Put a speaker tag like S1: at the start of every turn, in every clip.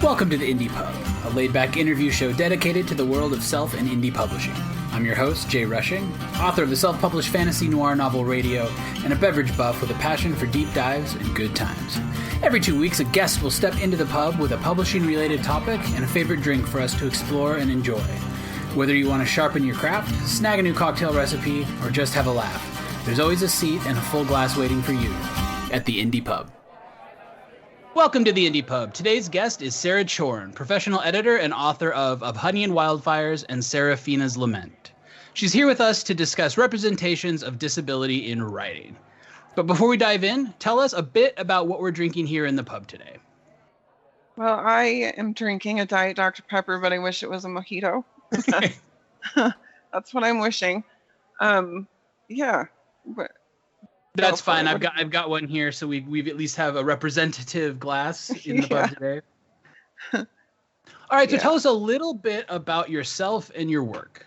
S1: Welcome to the Indie Pub, a laid-back interview show dedicated to the world of self and indie publishing. I'm your host, Jay Rushing, author of the self-published fantasy noir novel Radio, and a beverage buff with a passion for deep dives and good times. Every 2 weeks, a guest will step into the pub with a publishing-related topic and a favorite drink for us to explore and enjoy. Whether you want to sharpen your craft, snag a new cocktail recipe, or just have a laugh, there's always a seat and a full glass waiting for you at the Indie Pub. Welcome to the Indie Pub. Today's guest is Sarah Chorn, professional editor and author of Honey and Wildfires and Seraphina's Lament. She's here with us to discuss representations of disability in writing. But before we dive in, tell us a bit about what we're drinking here in the pub today.
S2: Well, I am drinking a Diet Dr. Pepper, but I wish it was a Mojito.
S1: Okay.
S2: That's what I'm wishing. Yeah. But
S1: that's fine. I've got one here, so we at least have a representative glass in the pub today. All right, so tell us a little bit about yourself and your work.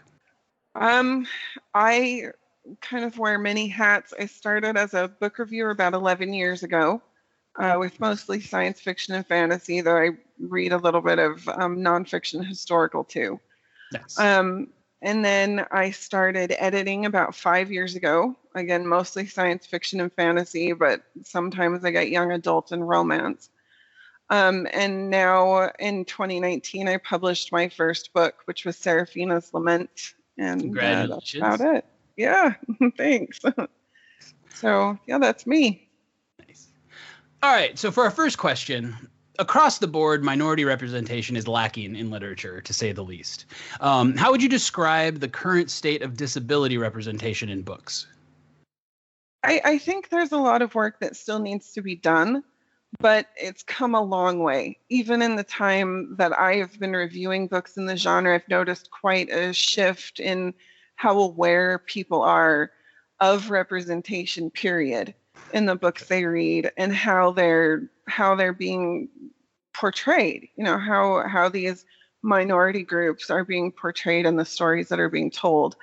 S2: I kind of wear many hats. I started as a book reviewer about 11 years ago, with mostly science fiction and fantasy, though I read a little bit of nonfiction historical too.
S1: Nice.
S2: And then I started editing about 5 years ago. Again, mostly science fiction and fantasy, but sometimes I get young adult and romance. And now in 2019, I published my first book, which was Seraphina's Lament. And
S1: congratulations.
S2: That's about it. Yeah, thanks. So, yeah, that's me.
S1: Nice. All right, so for our first question, across the board, minority representation is lacking in literature, to say the least. How would you describe the current state of disability representation in books?
S2: I think there's a lot of work that still needs to be done, but it's come a long way. Even in the time that I have been reviewing books in the genre, I've noticed quite a shift in how aware people are of representation, period, in the books they read, and how they're being portrayed. You know, how these minority groups are being portrayed in the stories that are being told,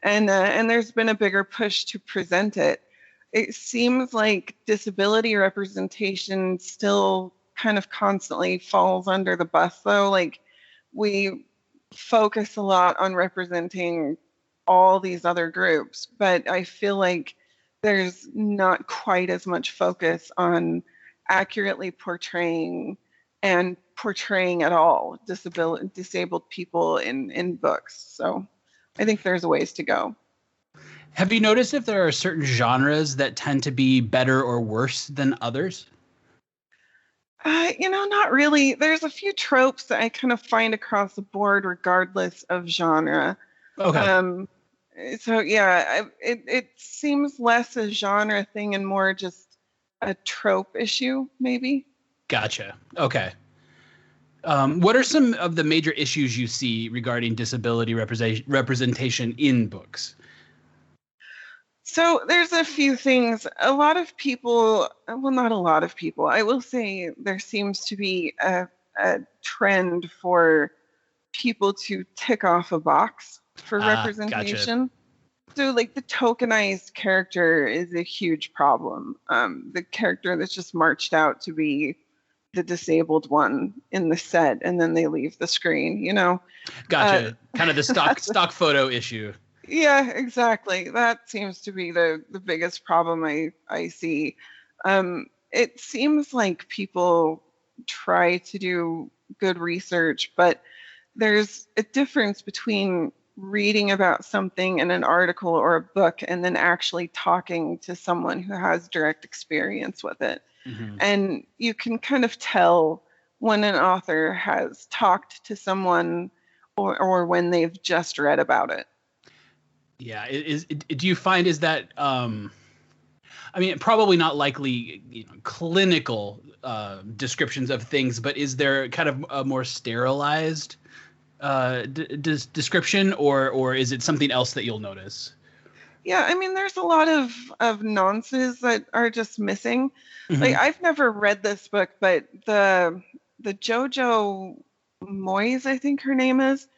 S2: and there's been a bigger push to present it. It seems like disability representation still kind of constantly falls under the bus, though. Like, we focus a lot on representing all these other groups, but I feel like there's not quite as much focus on accurately portraying at all disabled people in books. So I think there's a ways to go.
S1: Have you noticed if there are certain genres that tend to be better or worse than others?
S2: Not really. There's a few tropes that I kind of find across the board, regardless of genre.
S1: Okay.
S2: So yeah, it seems less a genre thing and more just a trope issue, maybe.
S1: Gotcha. Okay. What are some of the major issues you see regarding disability representation in books?
S2: So there's a few things. A lot of people, well, not a lot of people, I will say there seems to be a trend for people to tick off a box for representation. Gotcha. So like the tokenized character is a huge problem. The character that's just marched out to be the disabled one in the set and then they leave the screen, you know?
S1: Gotcha. Kind of the stock photo issue.
S2: Yeah, exactly. That seems to be the biggest problem I see. It seems like people try to do good research, but there's a difference between reading about something in an article or a book and then actually talking to someone who has direct experience with it. Mm-hmm. And you can kind of tell when an author has talked to someone or when they've just read about it.
S1: Yeah. Do you find is that, probably not likely clinical descriptions of things, but is there kind of a more sterilized description or is it something else that you'll notice?
S2: Yeah, there's a lot of nonsense that are just missing. Mm-hmm. Like, I've never read this book, but the Jojo Moyes, I think her name is,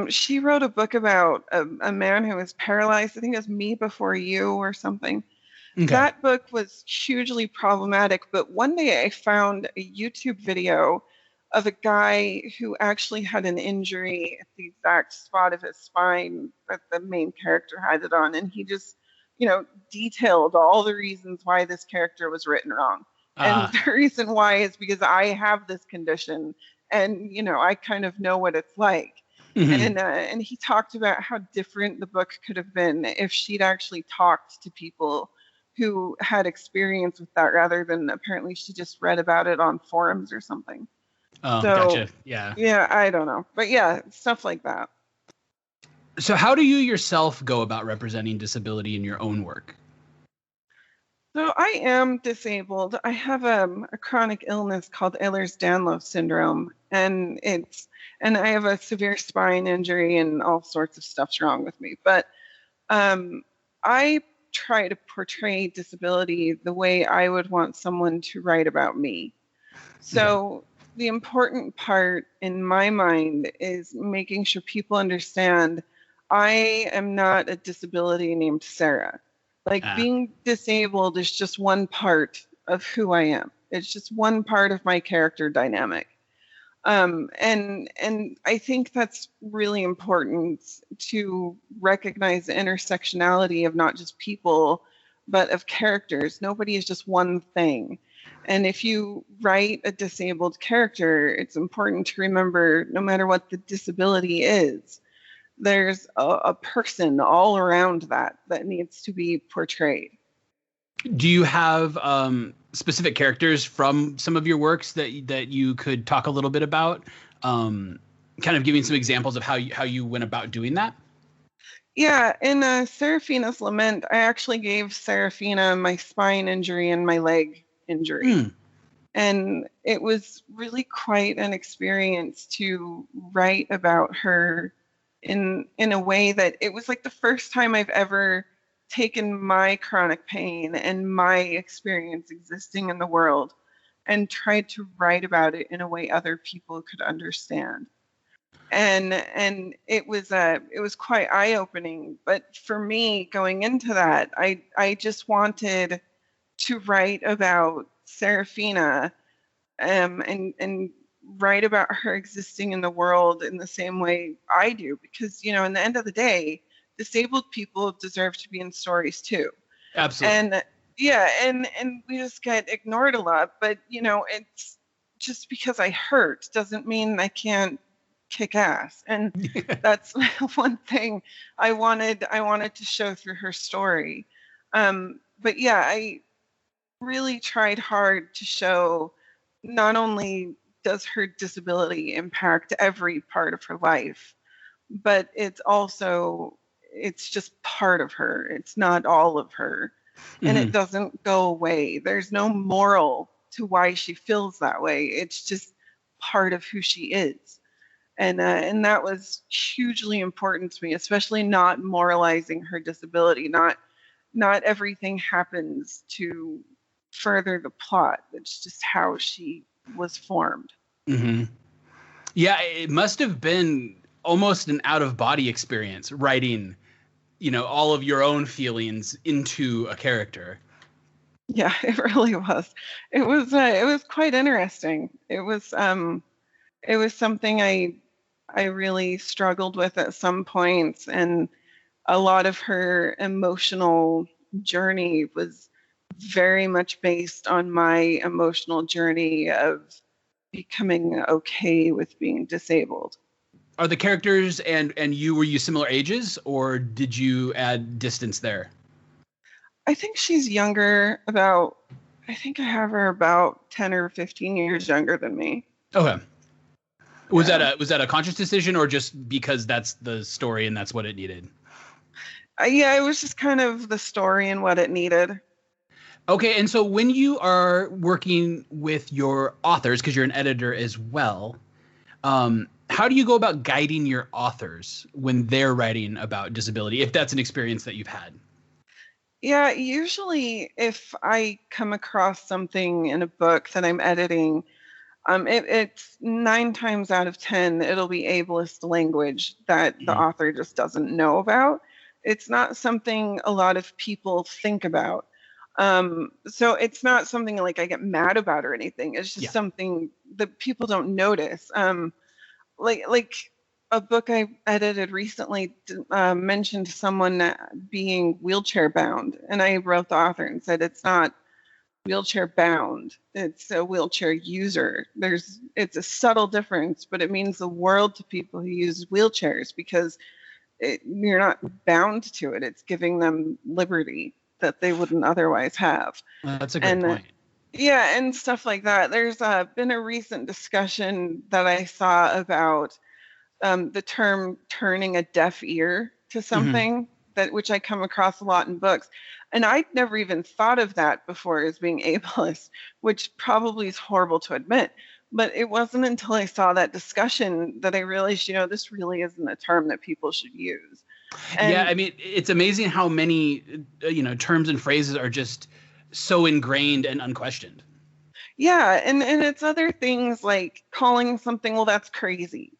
S2: she wrote a book about a man who was paralyzed. I think it was Me Before You or something. Okay. That book was hugely problematic, but one day I found a YouTube video of a guy who actually had an injury at the exact spot of his spine that the main character had it on. And he just, detailed all the reasons why this character was written wrong. And the reason why is because I have this condition and, I kind of know what it's like.
S1: Mm-hmm.
S2: And he talked about how different the book could have been if she'd actually talked to people who had experience with that rather than apparently she just read about it on forums or something.
S1: Oh,
S2: So,
S1: gotcha. Yeah.
S2: Yeah, I don't know. But yeah, stuff like that.
S1: So how do you yourself go about representing disability in your own work?
S2: So I am disabled. I have a chronic illness called Ehlers-Danlos syndrome, and I have a severe spine injury and all sorts of stuff's wrong with me. But I try to portray disability the way I would want someone to write about me. So the important part in my mind is making sure people understand I am not a disability named Sarah. Like being disabled is just one part of who I am. It's just one part of my character dynamic. And I think that's really important to recognize the intersectionality of not just people, but of characters. Nobody is just one thing. And if you write a disabled character, it's important to remember no matter what the disability is, there's a person all around that needs to be portrayed.
S1: Do you have specific characters from some of your works that you could talk a little bit about? Kind of giving some examples of how you went about doing that?
S2: Yeah, in Seraphina's Lament, I actually gave Seraphina my spine injury and my leg injury. And it was really quite an experience to write about her in a way that it was like the first time I've ever taken my chronic pain and my experience existing in the world and tried to write about it in a way other people could understand. And it was quite eye-opening. But for me, going into that, I just wanted to write about Seraphina and write about her existing in the world in the same way I do, because in the end of the day, disabled people deserve to be in stories too.
S1: Absolutely.
S2: And yeah, and we just get ignored a lot. But it's just because I hurt doesn't mean I can't kick ass. And that's one thing I wanted to show through her story. But yeah, I really tried hard to show not only does her disability impact every part of her life, but it's just part of her. It's not all of her. And it doesn't go away. There's no moral to why she feels that way. It's just part of who she is. And that was hugely important to me, especially not moralizing her disability. Not everything happens to further the plot. It's just how she was formed.
S1: Mm-hmm. Yeah, it must have been almost an out-of-body experience writing, all of your own feelings into a character.
S2: Yeah, it really was. It was quite interesting. It was something I really struggled with at some points, and a lot of her emotional journey was very much based on my emotional journey of becoming okay with being disabled.
S1: Are the characters and were you similar ages, or did you add distance there?
S2: I think she's younger, I think I have her about 10 or 15 years younger than me.
S1: Okay. Was that a conscious decision, or just because that's the story and that's what it needed?
S2: Yeah, it was just kind of the story and what it needed.
S1: Okay, and so when you are working with your authors, because you're an editor as well, how do you go about guiding your authors when they're writing about disability, if that's an experience that you've had?
S2: Yeah, usually if I come across something in a book that I'm editing, it's 9 times out of 10, it'll be ableist language that the author just doesn't know about. It's not something a lot of people think about. So it's not something like I get mad about or anything. It's just something that people don't notice. Like a book I edited recently mentioned someone being wheelchair bound, and I wrote the author and said it's not wheelchair bound, it's a wheelchair user. It's a subtle difference, but it means the world to people who use wheelchairs, because you're not bound to it. It's giving them liberty that they wouldn't otherwise have.
S1: Well, that's a great point.
S2: Yeah, and stuff like that. There's been a recent discussion that I saw about the term turning a deaf ear to something, which I come across a lot in books. And I'd never even thought of that before as being ableist, which probably is horrible to admit. But it wasn't until I saw that discussion that I realized, this really isn't a term that people should use.
S1: Yeah, I mean, it's amazing how many, terms and phrases are just so ingrained and unquestioned.
S2: Yeah, and it's other things like calling something, well, that's crazy.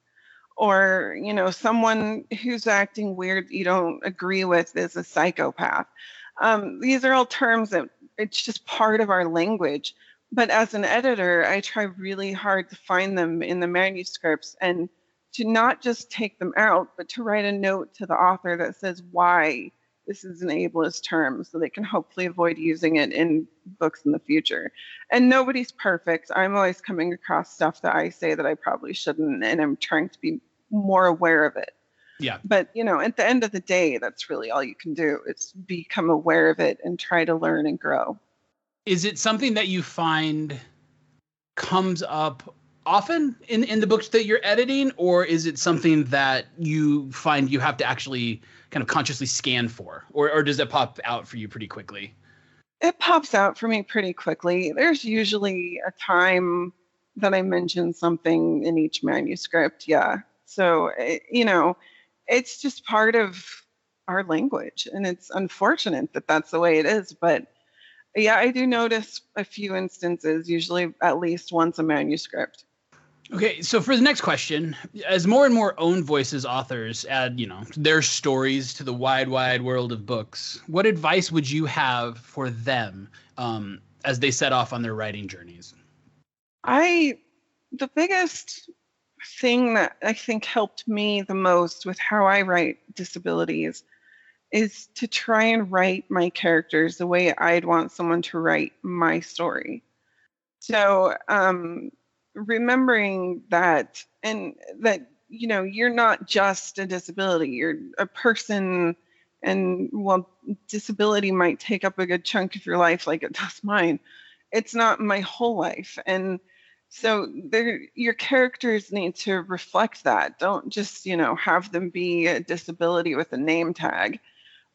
S2: Or, someone who's acting weird you don't agree with is a psychopath. These are all terms that it's just part of our language. But as an editor, I try really hard to find them in the manuscripts and to not just take them out, but to write a note to the author that says why this is an ableist term, so they can hopefully avoid using it in books in the future. And nobody's perfect. I'm always coming across stuff that I say that I probably shouldn't, and I'm trying to be more aware of it.
S1: Yeah.
S2: But, at the end of the day, that's really all you can do. It's become aware of it and try to learn and grow.
S1: Is it something that you find comes up often in the books that you're editing, or is it something that you find you have to actually kind of consciously scan for, or does it pop out for you pretty quickly?
S2: It pops out for me pretty quickly. There's usually a time that I mention something in each manuscript. Yeah. So, it's just part of our language, and it's unfortunate that that's the way it is. But yeah, I do notice a few instances, usually at least once a manuscript.
S1: Okay, so for the next question, as more and more own voices authors add, their stories to the wide, wide world of books, what advice would you have for them as they set off on their writing journeys?
S2: The biggest thing that I think helped me the most with how I write disabilities is to try and write my characters the way I'd want someone to write my story. So, remembering that, and that, you're not just a disability, you're a person, and while disability might take up a good chunk of your life like it does mine, it's not my whole life. And so your characters need to reflect that. Don't just, have them be a disability with a name tag.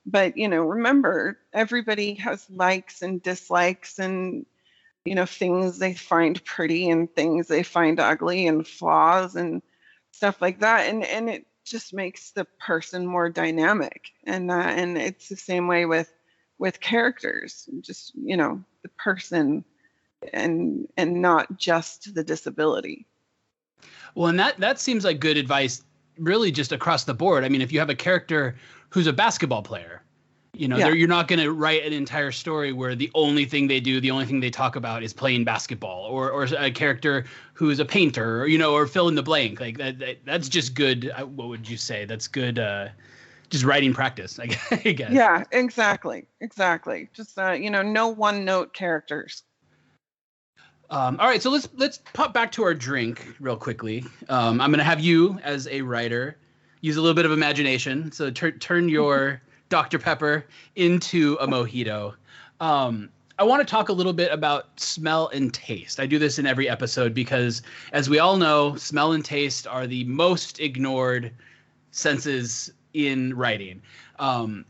S2: But, remember, everybody has likes and dislikes and, things they find pretty and things they find ugly and flaws and stuff like that. And it just makes the person more dynamic. And it's the same way with characters, just, the person and not just the disability.
S1: Well, and that seems like good advice really just across the board. I mean, if you have a character who's a basketball player, you're not going to write an entire story where the only thing they do, the only thing they talk about is playing basketball, or a character who's a painter, or fill in the blank. Like that's just good. What would you say? That's good. Just writing practice, I guess.
S2: Yeah, exactly. Just, no one note characters.
S1: All right, so let's pop back to our drink real quickly. I'm going to have you as a writer use a little bit of imagination. So turn your Dr. Pepper into a mojito. I want to talk a little bit about smell and taste. I do this in every episode because, as we all know, smell and taste are the most ignored senses in writing. And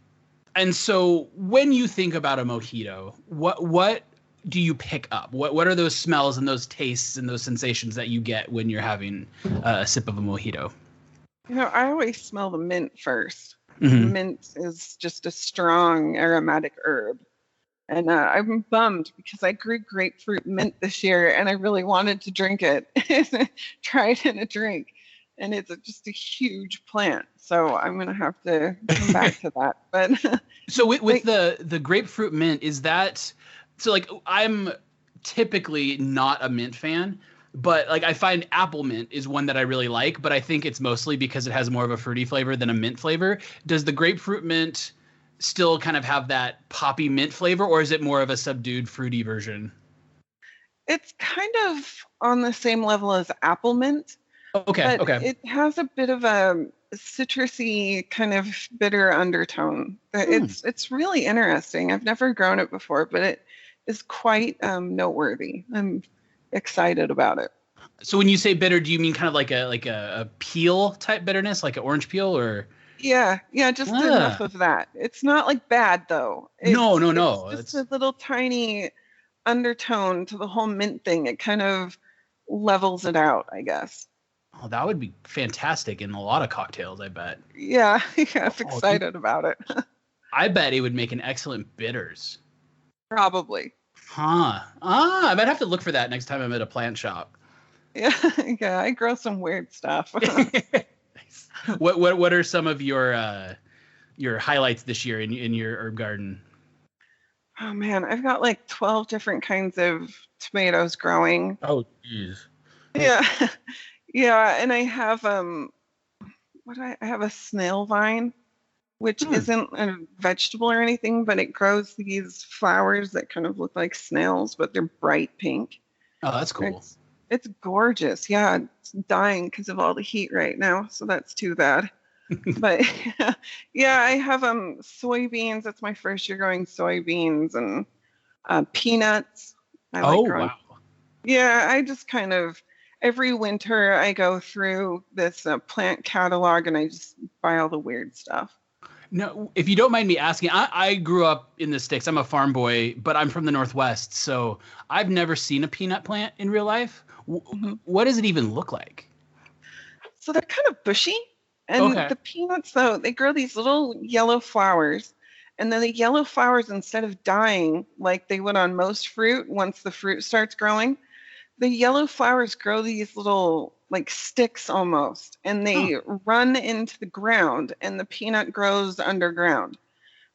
S1: so when you think about a mojito, what do you pick up? What are those smells and those tastes and those sensations that you get when you're having a sip of a mojito?
S2: I always smell the mint first.
S1: Mm-hmm.
S2: Mint is just a strong aromatic herb. And I'm bummed because I grew grapefruit mint this year and I really wanted to drink it. Try it in a drink. and it's just a huge plant. So I'm going to have to come back to that. But
S1: so with the grapefruit mint, is that so? Like, I'm typically not a mint fan, but like I find apple mint is one that I really like, but I think it's mostly because it has more of a fruity flavor than a mint flavor. Does the grapefruit mint still kind of have that poppy mint flavor, or is it more of a subdued fruity version?
S2: it's kind of on the same level as apple mint,
S1: Okay,
S2: but
S1: okay.
S2: it has a bit of a citrusy kind of bitter undertone. It's really interesting. I've never grown it before, but it is quite noteworthy. I'm excited about it.
S1: So when you say bitter, do you mean kind of like a peel type bitterness, like an orange peel, or?
S2: Yeah, just enough of that. It's not like bad though.
S1: No.
S2: It's just a little tiny undertone to the whole mint thing. It kind of levels it out, I guess.
S1: Oh, that would be fantastic in a lot of cocktails, I bet.
S2: Yeah, I'm excited about it.
S1: I bet it would make an excellent bitters.
S2: Probably.
S1: Huh. I might have to look for that next time I'm at a plant shop.
S2: Yeah, I grow some weird stuff.
S1: What are some of your highlights this year in your herb garden?
S2: Oh man, I've got like 12 different kinds of tomatoes growing.
S1: Oh, geez.
S2: Yeah. Yeah, and I have I have a snail vine, which isn't a vegetable or anything, but it grows these flowers that kind of look like snails, but they're bright pink.
S1: Oh, that's cool.
S2: It's gorgeous. Yeah, it's dying because of all the heat right now, so that's too bad. But yeah, I have soybeans. That's my first year growing soybeans and peanuts. I like growing.
S1: Wow.
S2: Yeah, I just kind of every winter I go through this plant catalog and I just buy all the weird stuff.
S1: No, if you don't mind me asking, I grew up in the sticks. I'm a farm boy, but I'm from the Northwest, so I've never seen a peanut plant in real life. What does it even look like?
S2: So they're kind of bushy. And the peanuts, though, they grow these little yellow flowers. And then the yellow flowers, instead of dying like they would on most fruit, once the fruit starts growing, the yellow flowers grow these little like sticks almost. And they run into the ground, and the peanut grows underground.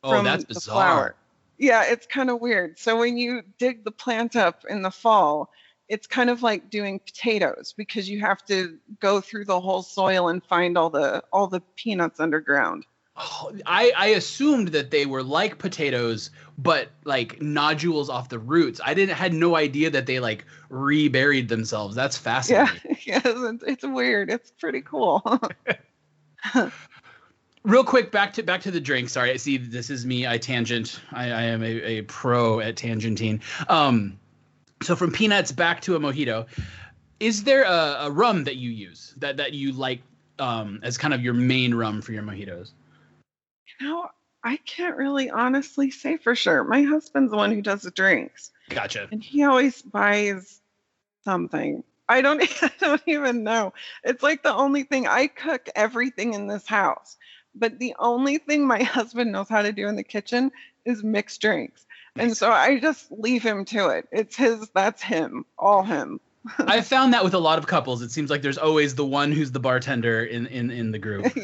S1: Oh, that's bizarre.
S2: The flower. Yeah, it's kind of weird. So when you dig the plant up in the fall, it's kind of like doing potatoes because you have to go through the whole soil and find all the peanuts underground.
S1: Oh, I assumed that they were like potatoes, but like nodules off the roots. Had no idea that they like reburied themselves. That's fascinating.
S2: Yeah, it's weird. It's pretty cool.
S1: Real quick, back to the drink. Sorry, I see this is me. I tangent. I am a pro at tangenting. So from peanuts back to a mojito, is there a rum that you use that you like as kind of your main rum for your mojitos?
S2: I can't really honestly say for sure. My husband's the one who does the drinks.
S1: Gotcha.
S2: And he always buys something. I don't even know. It's like the only thing. I cook everything in this house, but the only thing my husband knows how to do in the kitchen is mix drinks. And so I just leave him to it. It's that's him, all him.
S1: I found that with a lot of couples. It seems like there's always the one who's the bartender in the group.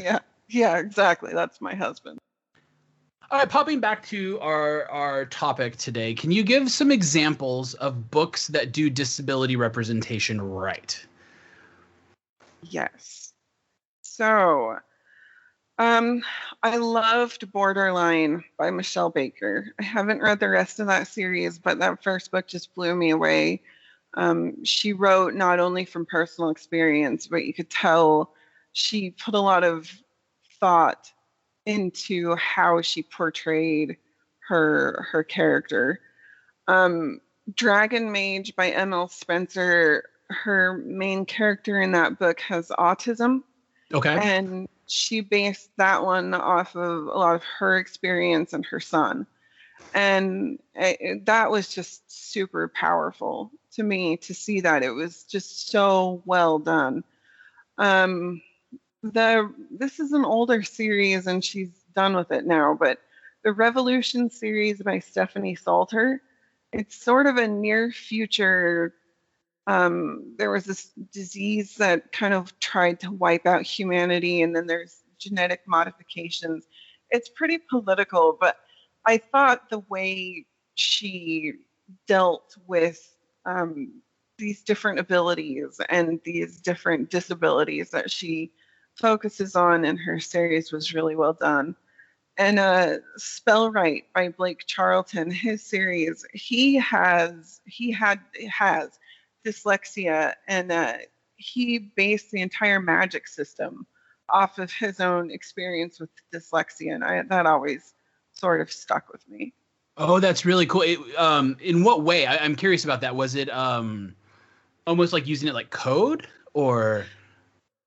S2: Yeah, exactly. That's my husband.
S1: All right, popping back to our topic today, can you give some examples of books that do disability representation right?
S2: Yes. So, I loved Borderline by Michelle Baker. I haven't read the rest of that series, but that first book just blew me away. She wrote not only from personal experience, but you could tell she put a lot of thought into how she portrayed her character. Dragon Mage by M.L. Spencer, her main character in that book has autism.
S1: Okay.
S2: And she based that one off of a lot of her experience and her son. And that was just super powerful to me to see that. It was just so well done. This is an older series and she's done with it now, but the Revolution series by Stephanie Salter, it's sort of a near future. There was this disease that kind of tried to wipe out humanity, and then there's genetic modifications. It's pretty political, but I thought the way she dealt with these different abilities and these different disabilities that she focuses on in her series was really well done. And Spellwright by Blake Charlton, his series, he has dyslexia, and he based the entire magic system off of his own experience with dyslexia, and that always sort of stuck with me.
S1: Oh, that's really cool. In what way? I'm curious about that. Was it almost like using it like code, or?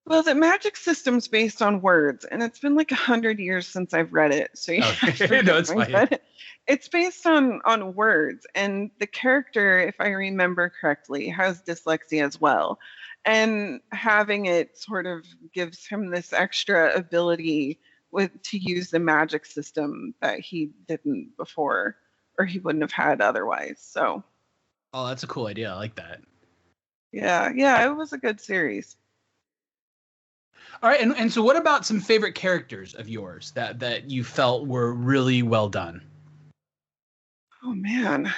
S2: Well, the magic system's based on words, and it's been like 100 years since I've read it. So
S1: no, it's fine.
S2: But it's based on words, and the character, if I remember correctly, has dyslexia as well. And having it sort of gives him this extra ability to use the magic system that he didn't before, or he wouldn't have had otherwise. So.
S1: Oh, that's a cool idea. I like that.
S2: Yeah, it was a good series.
S1: All right, and so what about some favorite characters of yours that you felt were really well done?
S2: Oh man,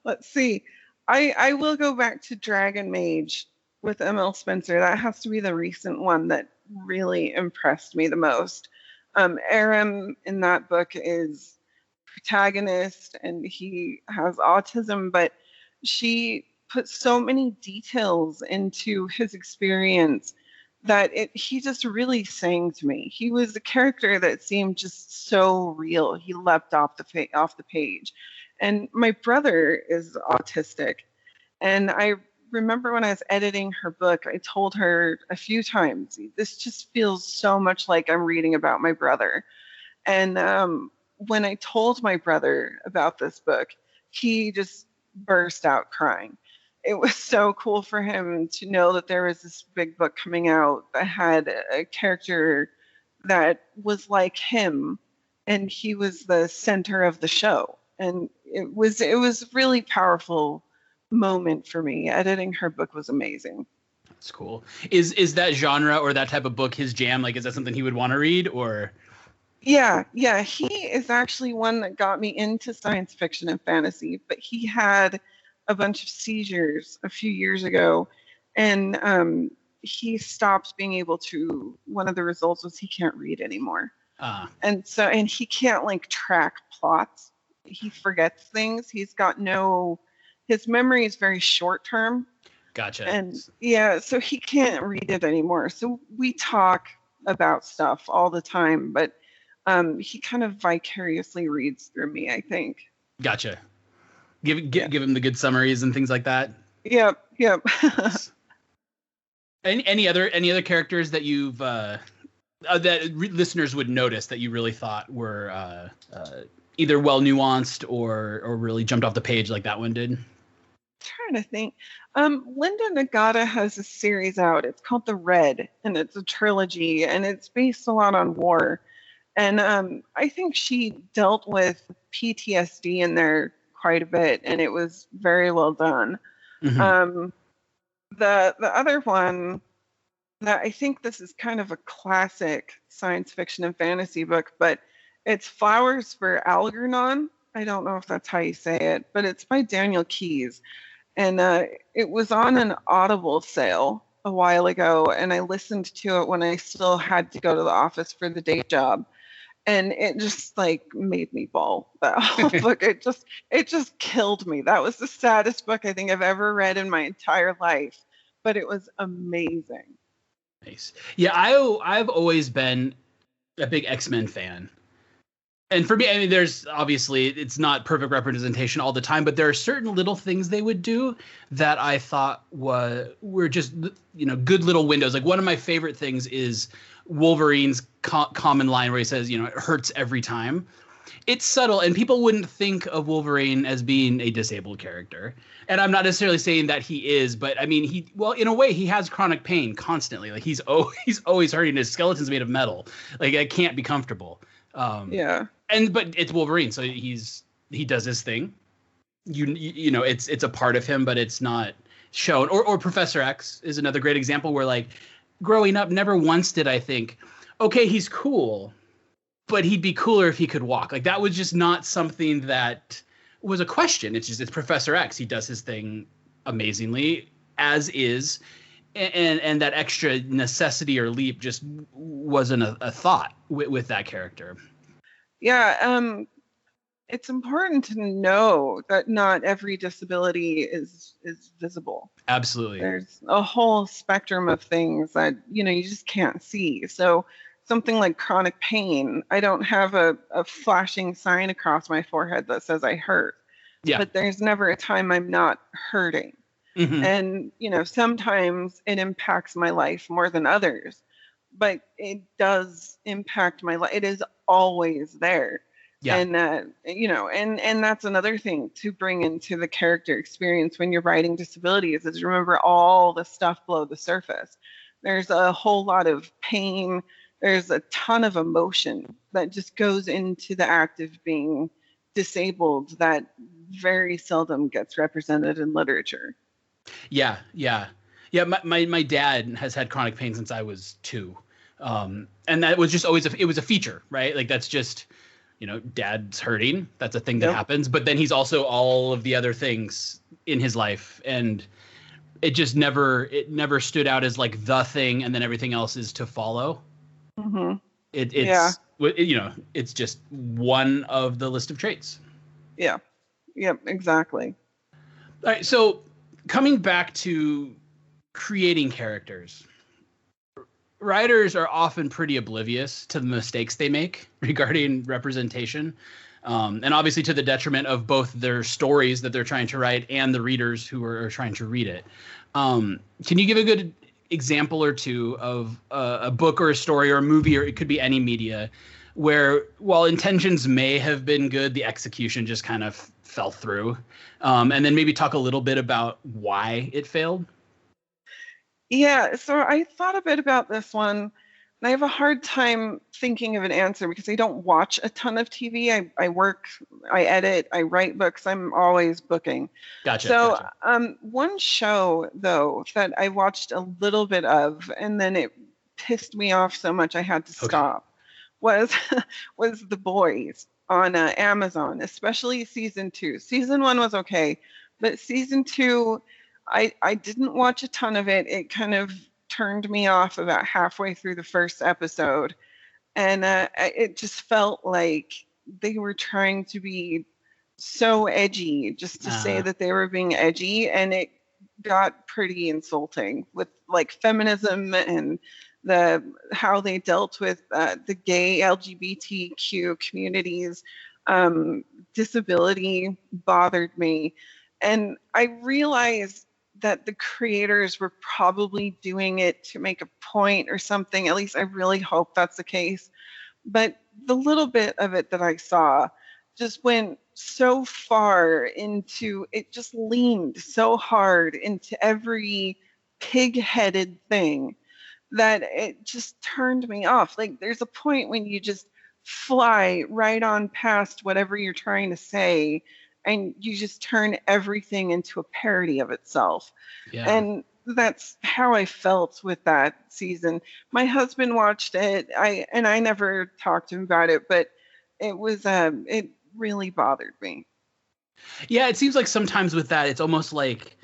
S2: let's see. I will go back to Dragon Mage with M.L. Spencer. That has to be the recent one that really impressed me the most. Aram in that book is protagonist, and he has autism, but she put so many details into his experience that he just really sang to me. He was a character that seemed just so real. He leapt off the page. And my brother is autistic, and I remember when I was editing her book, I told her a few times, this just feels so much like I'm reading about my brother. And when I told my brother about this book, he just burst out crying. It was so cool for him to know that there was this big book coming out that had a character that was like him, and he was the center of the show. And it was really powerful moment for me. Editing her book was amazing.
S1: That's cool. Is that genre or that type of book his jam? Like, is that something he would want to read, or?
S2: Yeah. He is actually one that got me into science fiction and fantasy, but he had a bunch of seizures a few years ago, and he stopped being able to. One of the results was he can't read anymore. And he can't like track plots. He forgets things. His memory is very short term.
S1: Gotcha.
S2: And yeah, so he can't read it anymore. So we talk about stuff all the time, but he kind of vicariously reads through me, I think.
S1: Gotcha. Give him the good summaries and things like that.
S2: Yep.
S1: Any other characters that you've listeners would notice that you really thought were either well nuanced or really jumped off the page like that one did?
S2: I'm trying to think. Linda Nagata has a series out. It's called The Red, and it's a trilogy, and it's based a lot on war. And I think she dealt with PTSD in there quite a bit, and it was very well done. Mm-hmm. The other one that I think this is kind of a classic science fiction and fantasy book, but it's Flowers for Algernon. I don't know if that's how you say it, but it's by Daniel Keyes. And it was on an Audible sale a while ago, and I listened to it when I still had to go to the office for the day job. And it just like made me bawl. That whole book, it just killed me. That was the saddest book I think I've ever read in my entire life, but it was amazing.
S1: Nice. Yeah, I've always been a big X-Men fan. And for me, I mean, there's obviously it's not perfect representation all the time, but there are certain little things they would do that I thought were just, good little windows. Like one of my favorite things is Wolverine's common line where he says, it hurts every time. It's subtle, and people wouldn't think of Wolverine as being a disabled character. And I'm not necessarily saying that he is, but I mean, in a way, he has chronic pain constantly. Like he's always hurting. His skeleton's made of metal. Like it can't be comfortable.
S2: Yeah.
S1: But it's Wolverine, so he does his thing. It's a part of him, but it's shown. Or Professor X is another great example where, like, growing up, never once did I think, okay, he's cool, but he'd be cooler if he could walk. Like, that was just not something that was a question. It's Professor X. He does his thing amazingly, as is. And that extra necessity or leap just wasn't a thought with that character.
S2: Yeah, it's important to know that not every disability is visible.
S1: Absolutely.
S2: There's a whole spectrum of things that, you just can't see. So something like chronic pain, I don't have a flashing sign across my forehead that says I hurt.
S1: Yeah.
S2: But there's never a time I'm not hurting. Mm-hmm. And, sometimes it impacts my life more than others, but it does impact my life. It is always there. Yeah. And, and that's another thing to bring into the character experience when you're writing disabilities is remember all the stuff below the surface. There's a whole lot of pain. There's a ton of emotion that just goes into the act of being disabled that very seldom gets represented in literature.
S1: Yeah. My dad has had chronic pain since I was 2, and that was just always it was a feature, right? Like that's just, dad's hurting. That's a thing that happens. But then he's also all of the other things in his life, and it just never stood out as like the thing, and then everything else is to follow. Mm-hmm. It's just one of the list of traits.
S2: Yeah. Yep. Exactly.
S1: All right. So, coming back to creating characters, writers are often pretty oblivious to the mistakes they make regarding representation, and obviously to the detriment of both their stories that they're trying to write and the readers who are trying to read it. Can you give a good example or two of a book or a story or a movie, or it could be any media, where while intentions may have been good, the execution just kind of fell through, and then maybe talk a little bit about why it failed?
S2: Yeah, so I thought a bit about this one, and I have a hard time thinking of an answer because I don't watch a ton of TV. I work, I edit, I write books. I'm always booking.
S1: Gotcha.
S2: So one show, though, that I watched a little bit of, and then it pissed me off so much I had to stop, was The Boys on Amazon, especially season 2. Season 1 was okay, but season 2, I didn't watch a ton of it. It kind of turned me off about halfway through the first episode, and it just felt like they were trying to be so edgy just to say that they were being edgy, and it got pretty insulting with like feminism and how they dealt with the gay LGBTQ communities. Disability bothered me, and I realized that the creators were probably doing it to make a point or something. At least I really hope that's the case. But the little bit of it that I saw just went so far into, it just leaned so hard into every pig-headed thing that it just turned me off. Like there's a point when you just fly right on past whatever you're trying to say, and you just turn everything into a parody of itself. Yeah. And that's how I felt with that season. My husband watched it. I never talked to him about it, but it was it really bothered me.
S1: Yeah, it seems like sometimes with that, it's almost like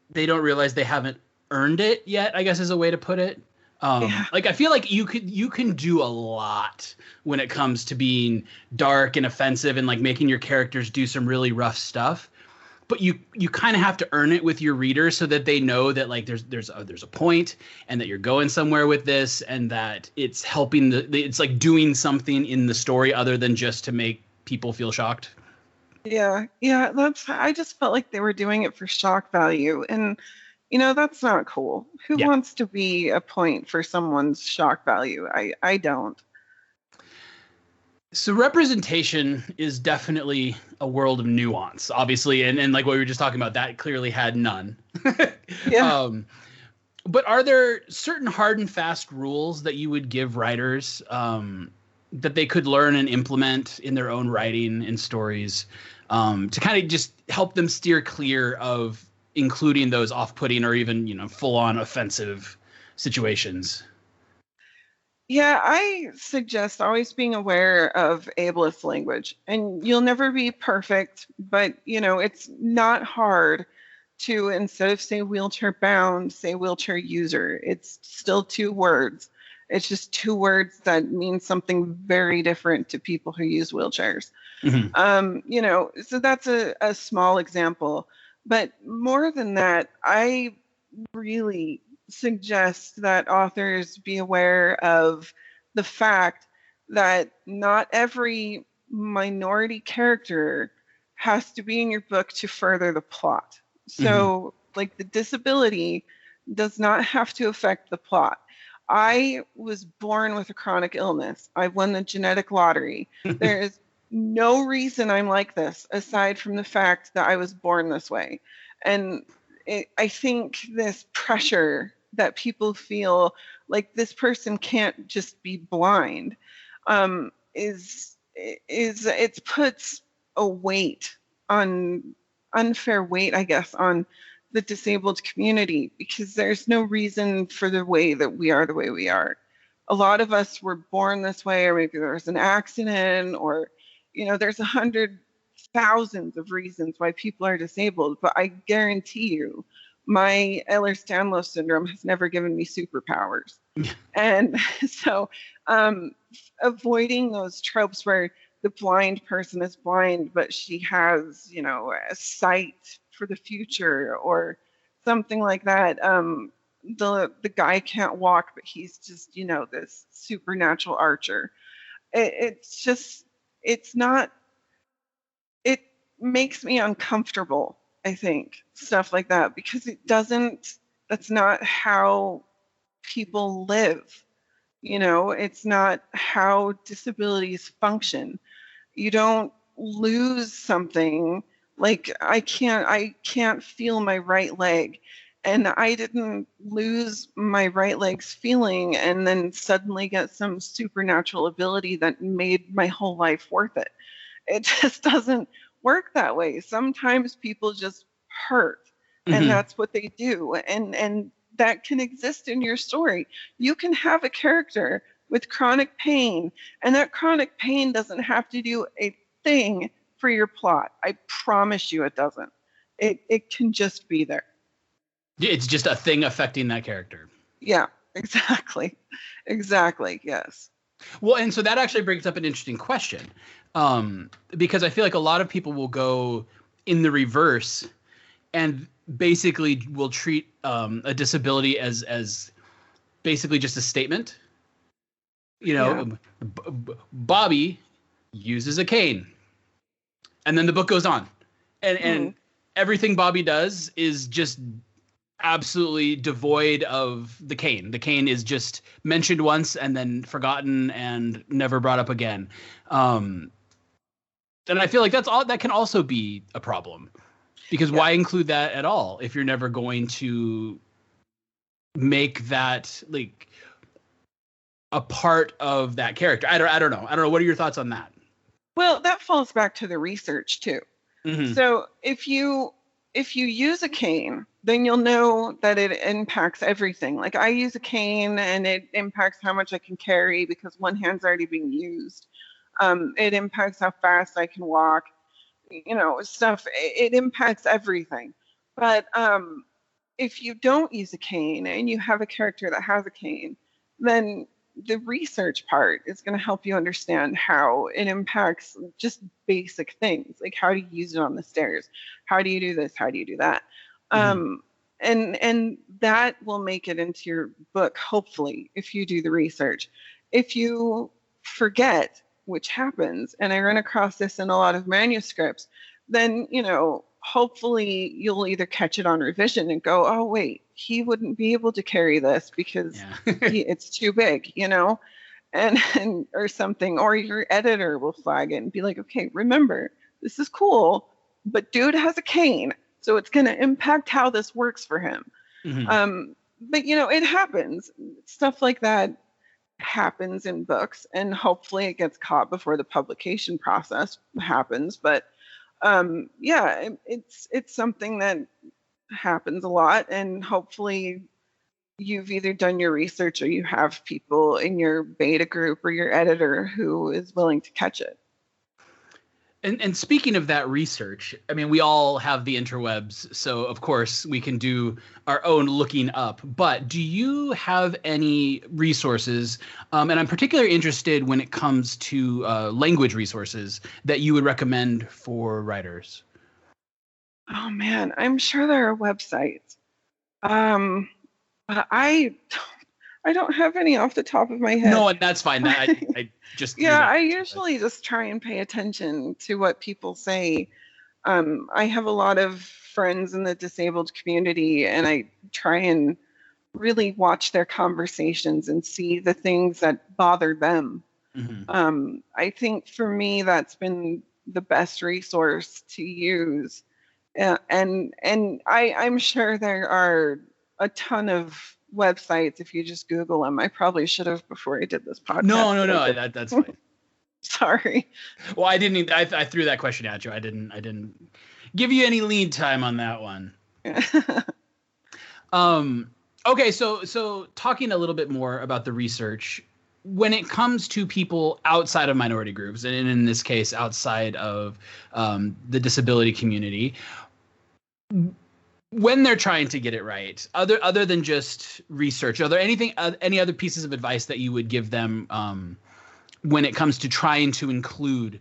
S1: they don't realize they haven't earned it yet, I guess is a way to put it. Like I feel like you can do a lot when it comes to being dark and offensive and like making your characters do some really rough stuff, but you kind of have to earn it with your readers so that they know that like there's a point and that you're going somewhere with this, and that it's helping it's like doing something in the story other than just to make people feel shocked.
S2: Yeah, I just felt like they were doing it for shock value, and that's not cool. Who wants to be a point for someone's shock value? I don't.
S1: So representation is definitely a world of nuance, obviously. And like what we were just talking about, that clearly had none. Yeah. But are there certain hard and fast rules that you would give writers that they could learn and implement in their own writing and stories to kind of just help them steer clear of including those off-putting or even, you know, full-on offensive situations?
S2: Yeah, I suggest always being aware of ableist language. And you'll never be perfect, but, you know, it's not hard to, instead of say wheelchair bound, say wheelchair user. It's still two words. It's just two words that mean something very different to people who use wheelchairs. You know, so that's a small example. But more than that, I really suggest that authors be aware of the fact that not every minority character has to be in your book to further the plot. So, like, the disability does not have to affect the plot. I was born with a chronic illness. I won the genetic lottery. There is no reason I'm like this aside from the fact that I was born this way. And I think this pressure that people feel like this person can't just be blind is it puts a weight on unfair weight, I guess, on the disabled community, because there's no reason for the way that we are the way we are. A lot of us were born this way, or maybe there was an accident, or, you know, there's 100,000 of reasons why people are disabled. But I guarantee you, my Ehlers-Danlos syndrome has never given me superpowers. And so avoiding those tropes where the blind person is blind, but she has, you know, a sight for the future or something like that. The guy can't walk, but he's just, you know, this supernatural archer. It's just, it's not, it makes me uncomfortable, I think, stuff like that, because that's not how people live. You know, it's not how disabilities function. You don't lose something. Like, I can't feel my right leg, and I didn't lose my right leg's feeling and then suddenly get some supernatural ability that made my whole life worth it. It just doesn't work that way. Sometimes people just hurt, and that's what they do. And that can exist in your story. You can have a character with chronic pain, and that chronic pain doesn't have to do a thing for your plot. I promise you it doesn't. It can just be there.
S1: It's just a thing affecting that character.
S2: Yeah, exactly. Exactly, yes.
S1: Well, and so that actually brings up an interesting question, because I feel like a lot of people will go in the reverse and basically will treat a disability as basically just a statement. You know, yeah. Bobby uses a cane. And then the book goes on. And everything Bobby does is just absolutely devoid of the cane. The cane is just mentioned once and then forgotten and never brought up again. And I feel like that can also be a problem. Because why include that at all if you're never going to make that like a part of that character? I don't know. I don't know. What are your thoughts on that?
S2: Well, that falls back to the research too. So if you use a cane, then you'll know that it impacts everything. Like, I use a cane and it impacts how much I can carry because one hand's already being used. It impacts how fast I can walk. You know, stuff. It impacts everything. But if you don't use a cane and you have a character that has a cane, then the research part is going to help you understand how it impacts just basic things, like how do you use it on the stairs? How do you do this? How do you do that? And that will make it into your book, hopefully, if you do the research. If you forget, which happens, and I run across this in a lot of manuscripts, then, you know, hopefully you'll either catch it on revision and go, oh, wait, he wouldn't be able to carry this because it's too big, you know, and or something. Or your editor will flag it and be like, okay, remember, this is cool, but dude has a cane, so it's going to impact how this works for him. But, you know, it happens. Stuff like that happens in books, and hopefully it gets caught before the publication process happens. But it's something that happens a lot, and hopefully you've either done your research or you have people in your beta group or your editor who is willing to catch it.
S1: And speaking of that research, I mean, we all have the interwebs, so of course we can do our own looking up. But do you have any resources, and I'm particularly interested when it comes to language resources, that you would recommend for writers?
S2: Oh man, I'm sure there are websites. But I don't have any off the top of my head.
S1: No, and that's fine. I just
S2: I usually just try and pay attention to what people say. I have a lot of friends in the disabled community, and I try and really watch their conversations and see the things that bother them. Mm-hmm. I think for me, that's been the best resource to use. And I'm sure there are a ton of websites if you just Google them. I probably should have before I did this podcast.
S1: No, that's fine.
S2: Sorry.
S1: Well, I didn't. I threw that question at you. I didn't give you any lead time on that one. Okay, so talking a little bit more about the research, when it comes to people outside of minority groups, and in this case outside of the disability community, when they're trying to get it right, other than just research, are there any other pieces of advice that you would give them when it comes to trying to include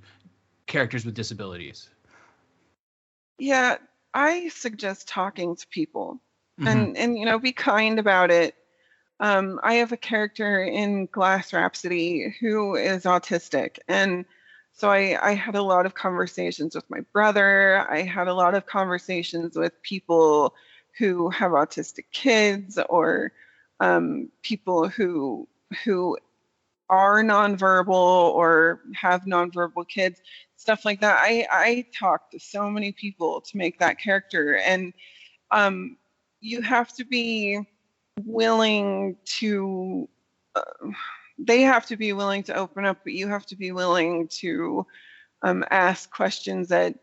S1: characters with disabilities?
S2: Yeah, I suggest talking to people, mm-hmm. and be kind about it. I have a character in Rhapsody who is autistic, and so I had a lot of conversations with my brother. I had a lot of conversations with people who have autistic kids, or people who are nonverbal or have nonverbal kids, stuff like that. I talked to so many people to make that character, and you have to be willing to. They have to be willing to open up, but you have to be willing to ask questions that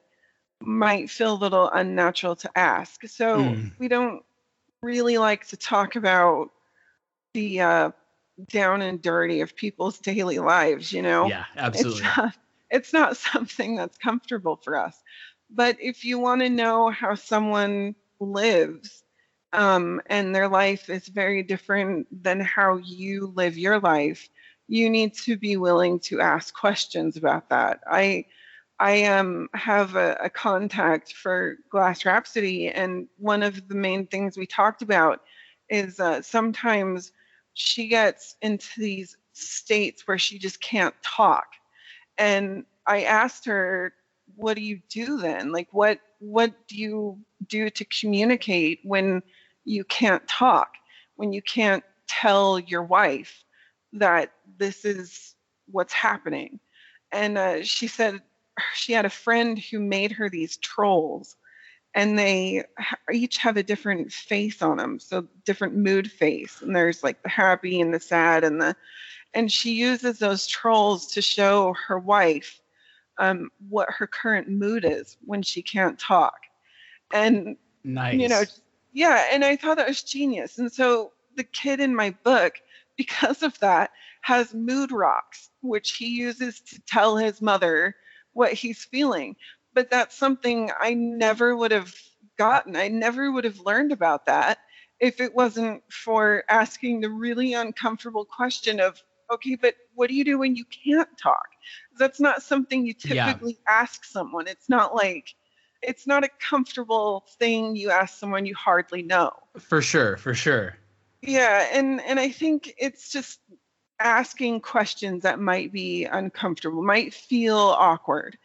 S2: might feel a little unnatural to ask. So we don't really like to talk about the down and dirty of people's daily lives,
S1: Yeah, absolutely.
S2: It's not something that's comfortable for us. But if you want to know how someone lives, and their life is very different than how you live your life, you need to be willing to ask questions about that. I have a contact for Rhapsody, and one of the main things we talked about is sometimes she gets into these states where she just can't talk. And I asked her, what do you do then? Like, what do you do to communicate when you can't talk, when you can't tell your wife that this is what's happening? And she said she had a friend who made her these trolls, and they each have a different face on them, so different mood face. And there's like the happy and the sad and she uses those trolls to show her wife what her current mood is when she can't talk. And
S1: nice.
S2: Yeah, and I thought that was genius. And so the kid in my book, because of that, has mood rocks, which he uses to tell his mother what he's feeling. But that's something I never would have gotten. I never would have learned about that if it wasn't for asking the really uncomfortable question of, okay, but what do you do when you can't talk? That's not something you typically ask someone. It's not a comfortable thing you ask someone you hardly know.
S1: For sure.
S2: Yeah, and I think it's just asking questions that might be uncomfortable, might feel awkward,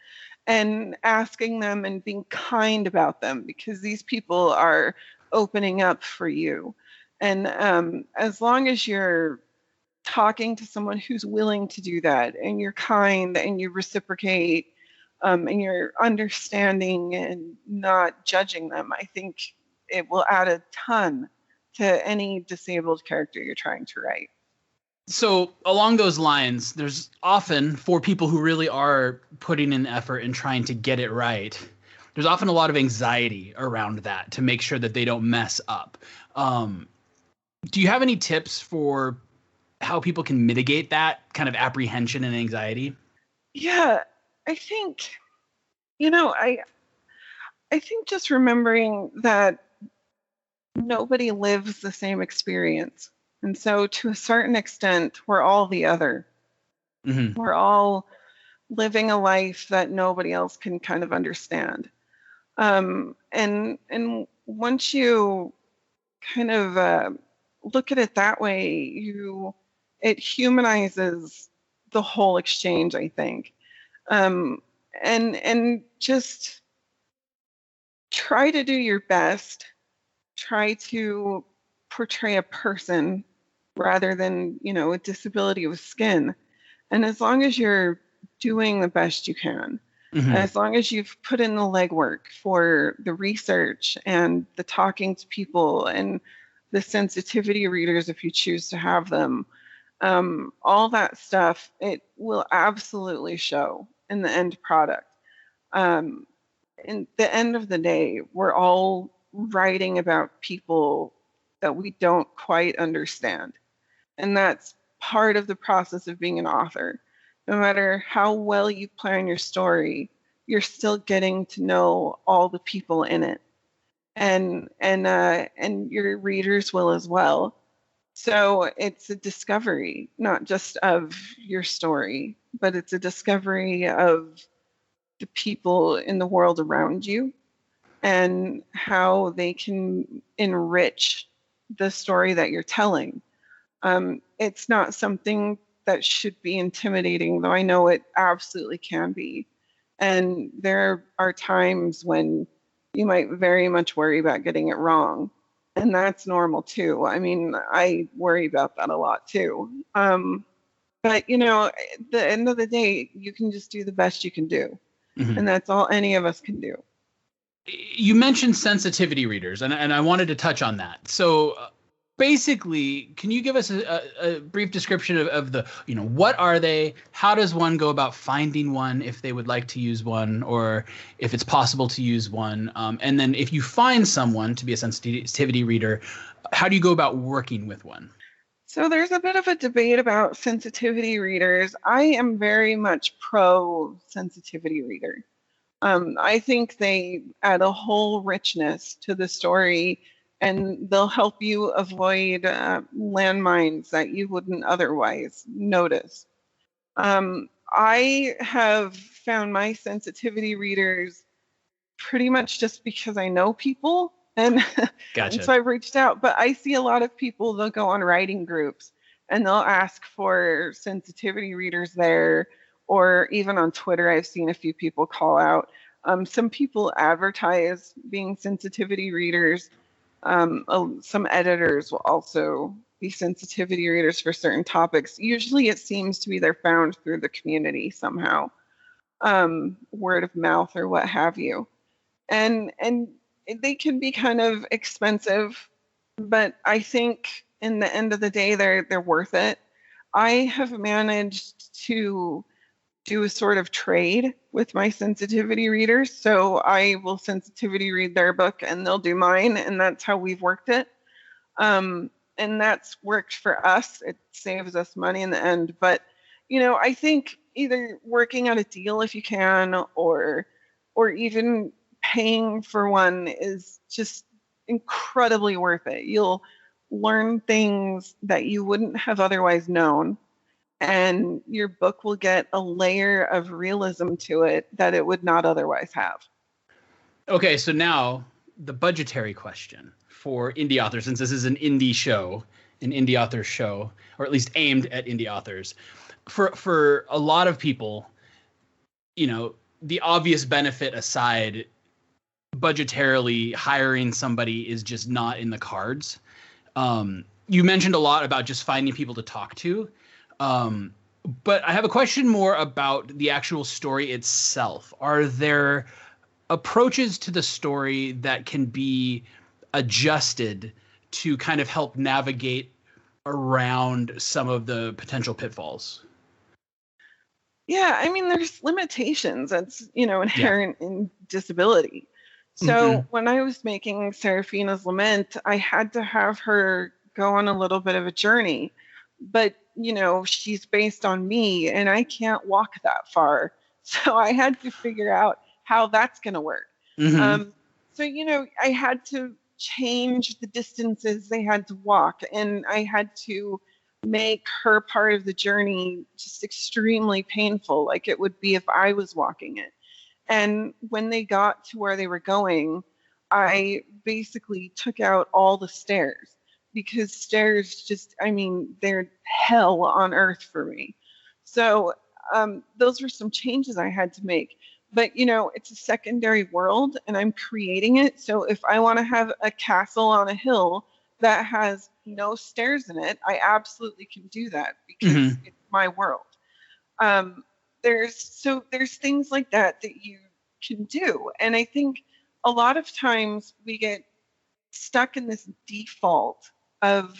S2: and asking them and being kind about them, because these people are opening up for you. And as long as you're talking to someone who's willing to do that, and you're kind and you reciprocate, and you're understanding and not judging them, I think it will add a ton to any disabled character you're trying to write.
S1: So along those lines, there's often, for people who really are putting in effort and trying to get it right, there's often a lot of anxiety around that to make sure that they don't mess up. Do you have any tips for how people can mitigate that kind of apprehension and anxiety?
S2: Yeah, I think, I think just remembering that nobody lives the same experience. And so to a certain extent, we're all the other.
S1: Mm-hmm.
S2: We're all living a life that nobody else can kind of understand. And once you kind of look at it that way, it humanizes the whole exchange, I think. And just try to do your best. Try to portray a person rather than, a disability of skin. And as long as you're doing the best you can,
S1: Mm-hmm.
S2: as long as you've put in the legwork for the research and the talking to people and the sensitivity readers, if you choose to have them, all that stuff, it will absolutely show in the end product. In the end of the day, we're all writing about people that we don't quite understand. And that's part of the process of being an author. No matter how well you plan your story, you're still getting to know all the people in it. And your readers will as well. So it's a discovery, not just of your story, but it's a discovery of the people in the world around you and how they can enrich the story that you're telling. It's not something that should be intimidating, though I know it absolutely can be. And there are times when you might very much worry about getting it wrong. And that's normal too. I mean, I worry about that a lot too. But, at the end of the day, you can just do the best you can do.
S1: Mm-hmm.
S2: And that's all any of us can do.
S1: You mentioned sensitivity readers, and I wanted to touch on that. So basically, can you give us a brief description of the, what are they? How does one go about finding one if they would like to use one, or if it's possible to use one? And then if you find someone to be a sensitivity reader, how do you go about working with one?
S2: So there's a bit of a debate about sensitivity readers. I am very much pro sensitivity reader. I think they add a whole richness to the story, and they'll help you avoid landmines that you wouldn't otherwise notice. I have found my sensitivity readers pretty much just because I know people, and,
S1: Gotcha.
S2: and so I've reached out. But I see a lot of people, they'll go on writing groups and they'll ask for sensitivity readers there, or even on Twitter, I've seen a few people call out. Some people advertise being sensitivity readers. Some editors will also be sensitivity readers for certain topics. Usually it seems to be they're found through the community somehow, word of mouth or what have you. And they can be kind of expensive, but I think in the end of the day, they're worth it. I have managed to do a sort of trade with my sensitivity readers. So I will sensitivity read their book and they'll do mine. And that's how we've worked it. And that's worked for us. It saves us money in the end. But, I think either working out a deal if you can, or even paying for one is just incredibly worth it. You'll learn things that you wouldn't have otherwise known. And your book will get a layer of realism to it that it would not otherwise have.
S1: Okay, so now the budgetary question for indie authors, since this is an indie show, an indie author show, or at least aimed at indie authors. For a lot of people, the obvious benefit aside, budgetarily hiring somebody is just not in the cards. You mentioned a lot about just finding people to talk to. But I have a question more about the actual story itself. Are there approaches to the story that can be adjusted to kind of help navigate around some of the potential pitfalls?
S2: Yeah, I mean, there's limitations that's,
S1: Yeah.
S2: inherent in disability. So when I was making Seraphina's Lament, I had to have her go on a little bit of a journey. But, she's based on me and I can't walk that far. So I had to figure out how that's going to work. So, I had to change the distances they had to walk, and I had to make her part of the journey just extremely painful, like it would be if I was walking it. And when they got to where they were going, I basically took out all the stairs, because stairs just, I mean, they're hell on earth for me. So those were some changes I had to make. But, it's a secondary world and I'm creating it. So if I want to have a castle on a hill that has no stairs in it, I absolutely can do that, because it's my world. There's things like that you can do. And I think a lot of times we get stuck in this default of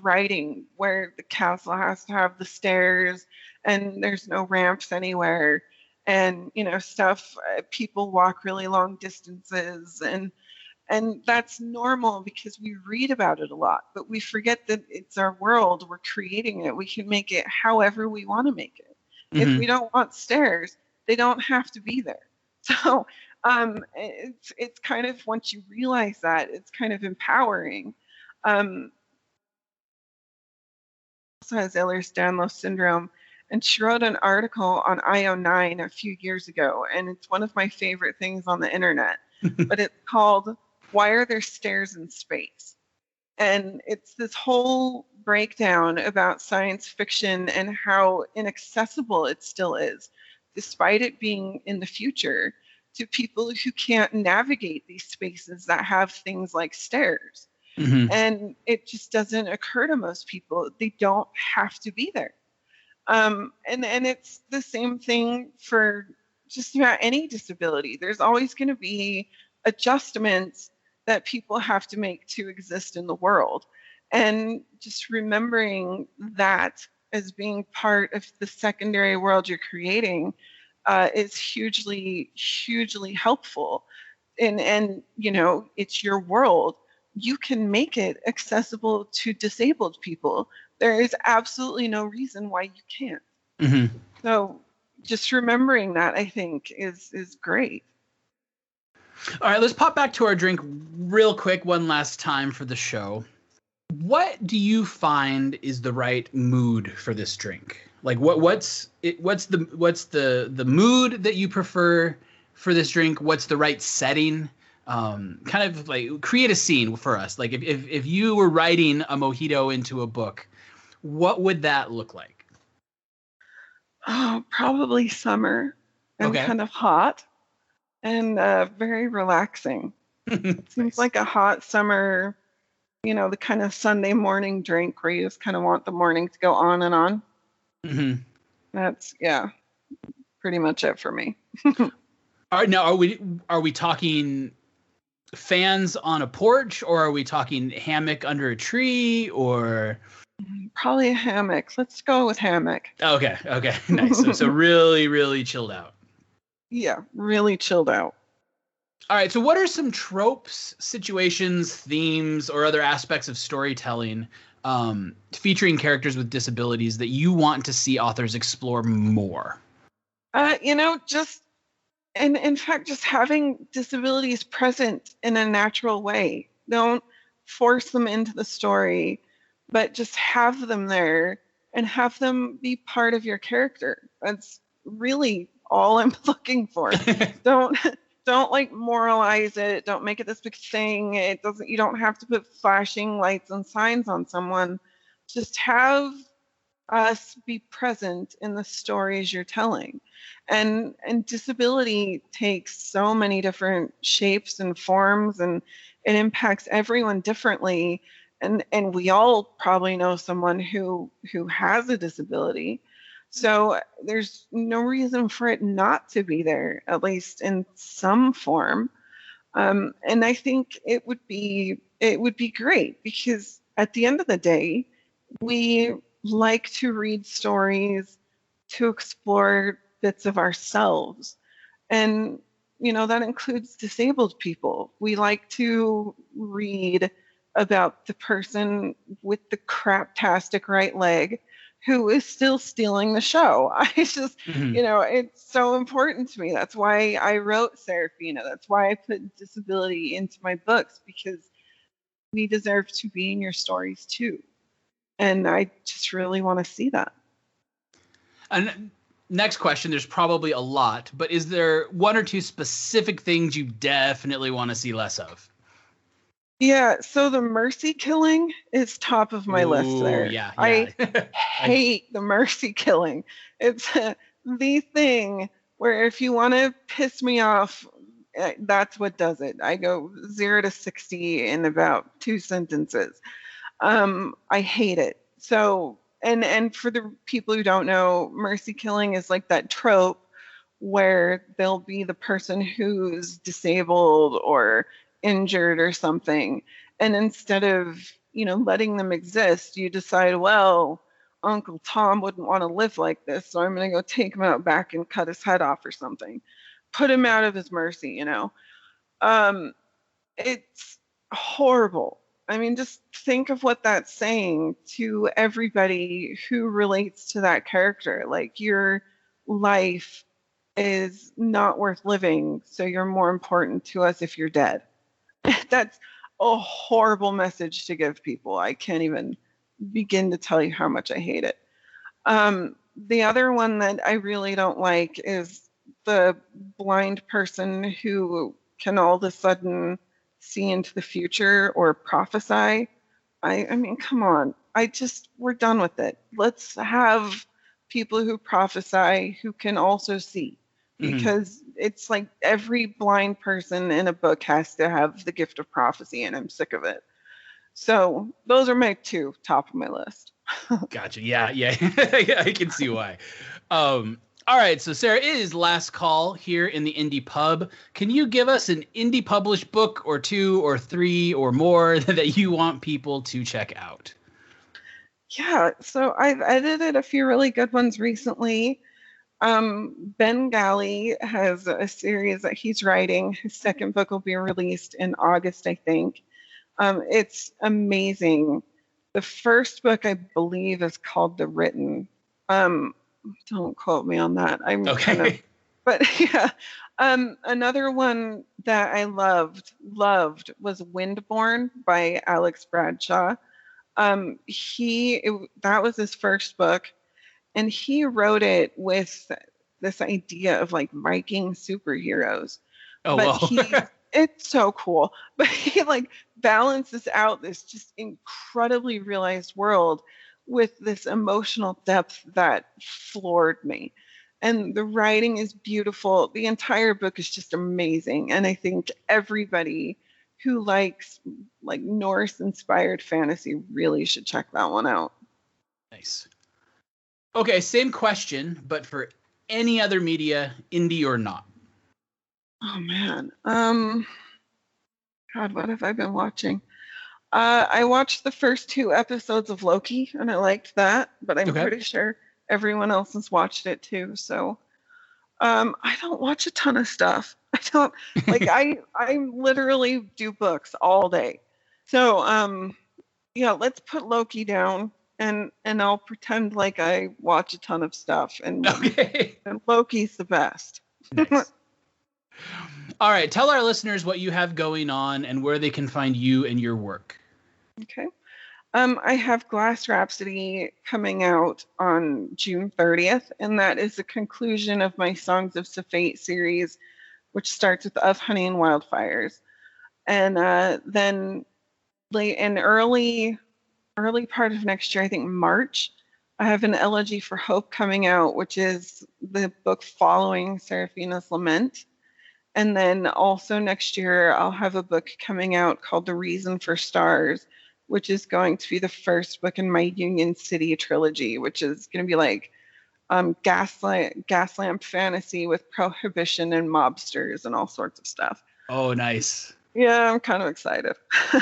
S2: writing where the castle has to have the stairs and there's no ramps anywhere, and stuff, people walk really long distances, and that's normal because we read about it a lot, but we forget that it's our world, we're creating it, we can make it however we want to make it. If we don't want stairs, they don't have to be there. So it's kind of, once you realize that, it's kind of empowering. Also has Ehlers-Danlos syndrome, and she wrote an article on IO9 a few years ago, and it's one of my favorite things on the internet. But it's called "Why Are There Stairs in Space?" And it's this whole breakdown about science fiction and how inaccessible it still is, despite it being in the future, to people who can't navigate these spaces that have things like stairs. And it just doesn't occur to most people. They don't have to be there. And it's the same thing for just about any disability. There's always going to be adjustments that people have to make to exist in the world. And just remembering that as being part of the secondary world you're creating is hugely, hugely helpful. And it's your world. You can make it accessible to disabled people. There is absolutely no reason why you can't. So just remembering that, I think, is great.
S1: All right, let's pop back to our drink real quick one last time for the show. What do you find is the right mood for this drink? Like what's the mood that you prefer for this drink? What's the right setting? Kind of like create a scene for us. Like if you were writing a mojito into a book, what would that look like?
S2: Oh, probably summer and kind of hot and very relaxing. It seems like a hot summer, the kind of Sunday morning drink where you just kind of want the morning to go on and on. That's, pretty much it for me.
S1: Are we talking fans on a porch, or are we talking hammock under a tree, or?
S2: Probably a hammock. Let's go with hammock.
S1: Okay. Nice. So really, really chilled out.
S2: Yeah, really chilled out.
S1: All right. So what are some tropes, situations, themes, or other aspects of storytelling featuring characters with disabilities that you want to see authors explore more?
S2: Just, and in fact, just having disabilities present in a natural way. Don't force them into the story, but just have them there and have them be part of your character. That's really all I'm looking for. Don't like moralize it. Don't make it this big thing. You don't have to put flashing lights and signs on someone. Just have us be present in the stories you're telling. And disability takes so many different shapes and forms, and it impacts everyone differently. And we all probably know someone who has a disability. So there's no reason for it not to be there, at least in some form. And I think it would be great, because at the end of the day, we like to read stories to explore bits of ourselves. And, that includes disabled people. We like to read about the person with the craptastic right leg who is still stealing the show. It's so important to me. That's why I wrote Seraphina. That's why I put disability into my books, because we deserve to be in your stories too. And I just really want to see that.
S1: And next question, there's probably a lot, but is there one or two specific things you definitely want to see less of?
S2: Yeah, so the mercy killing is top of my list there.
S1: Yeah.
S2: I hate the mercy killing. It's the thing where if you want to piss me off, that's what does it. I go 0 to 60 in about 2 sentences. I hate it. So, and for the people who don't know, mercy killing is like that trope where there'll be the person who's disabled or injured or something, and instead of letting them exist, you decide, well, Uncle Tom wouldn't want to live like this, so I'm going to go take him out back and cut his head off or something, put him out of his mercy. It's horrible. I mean, just think of what that's saying to everybody who relates to that character. Like, your life is not worth living, so you're more important to us if you're dead. That's a horrible message to give people. I can't even begin to tell you how much I hate it. The other one that I really don't like is the blind person who can all of a sudden see into the future or prophesy. I mean, come on. We're done with it. Let's have people who prophesy who can also see. Because it's like every blind person in a book has to have the gift of prophecy, and I'm sick of it. So those are my 2 top of my list.
S1: Gotcha. Yeah. I can see why. All right. So Sarah, it is last call here in the Indie Pub. Can you give us an indie published book or 2 or 3 or more that you want people to check out?
S2: Yeah. So I've edited a few really good ones recently. Ben Galley has a series that he's writing. His second book will be released in August, I think. It's amazing. The first book, I believe, is called The Written. Don't quote me on that. I'm okay. But yeah. Another one that I loved was Windborn by Alex Bradshaw. That was his first book. And he wrote it with this idea of like Viking superheroes.
S1: Oh, wow.
S2: It's so cool. But he like balances out this just incredibly realized world with this emotional depth that floored me. And the writing is beautiful. The entire book is just amazing. And I think everybody who likes like Norse inspired fantasy really should check that one out.
S1: Nice. Okay, same question, but for any other media, indie or not.
S2: Oh, man. God, what have I been watching? I watched the first 2 episodes of Loki, and I liked that, but I'm pretty sure everyone else has watched it too. So I don't watch a ton of stuff. I don't, like, I literally do books all day. So, yeah, let's put Loki down. And I'll pretend like I watch a ton of stuff. And Loki's the best.
S1: Nice. All right. Tell our listeners what you have going on and where they can find you and your work.
S2: Okay. I have Glass Rhapsody coming out on June 30th. And that is the conclusion of my Songs of Safate series, which starts with Of Honey and Wildfires. And then late in early part of next year, I think March, I have an Elegy for Hope coming out, which is the book following Seraphina's Lament. And then also next year, I'll have a book coming out called The Reason for Stars, which is going to be the first book in my Union City trilogy, which is going to be like gaslamp fantasy with prohibition and mobsters and all sorts of stuff.
S1: Oh, nice.
S2: Yeah, I'm kind of excited.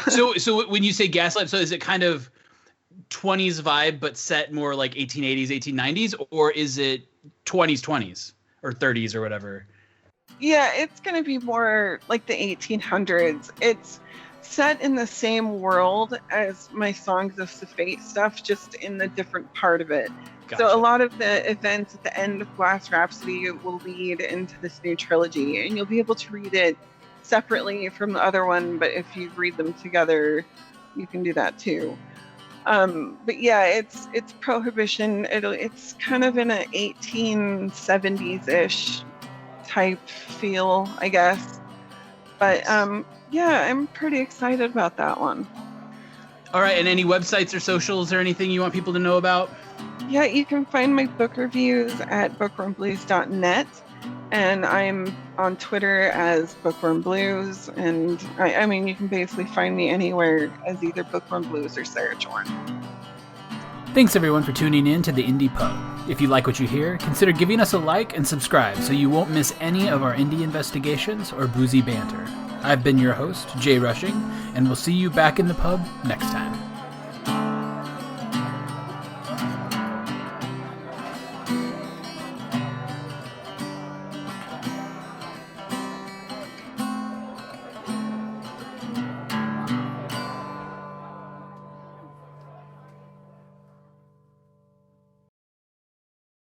S1: So when you say gaslamp, so is it kind of 20s vibe, but set more like 1880s, 1890s, or is it 20s? or 30s or whatever.
S2: Yeah, it's going to be more like the 1800s. It's set in the same world as my Songs of Fate stuff, just in a different part of it.
S1: Gotcha.
S2: So a lot of the events at the end of Glass Rhapsody will lead into this new trilogy, and you'll be able to read it separately from the other one, but if you read them together, you can do that too. But yeah, it's Prohibition. It's kind of in a 1870s-ish type feel, I guess. But yeah, I'm pretty excited about that one.
S1: All right, and any websites or socials or anything you want people to know about?
S2: Yeah, you can find my book reviews at bookwormblues.net, and I'm on Twitter as Bookworm Blues, and I mean, you can basically find me anywhere as either Bookworm Blues or Sarah Chorn.
S1: Thanks everyone for tuning in to the Indie Pub. If you like what you hear, consider giving us a like and subscribe so you won't miss any of our indie investigations or boozy banter. I've been your host, Jay Rushing, and we'll see you back in the pub next time.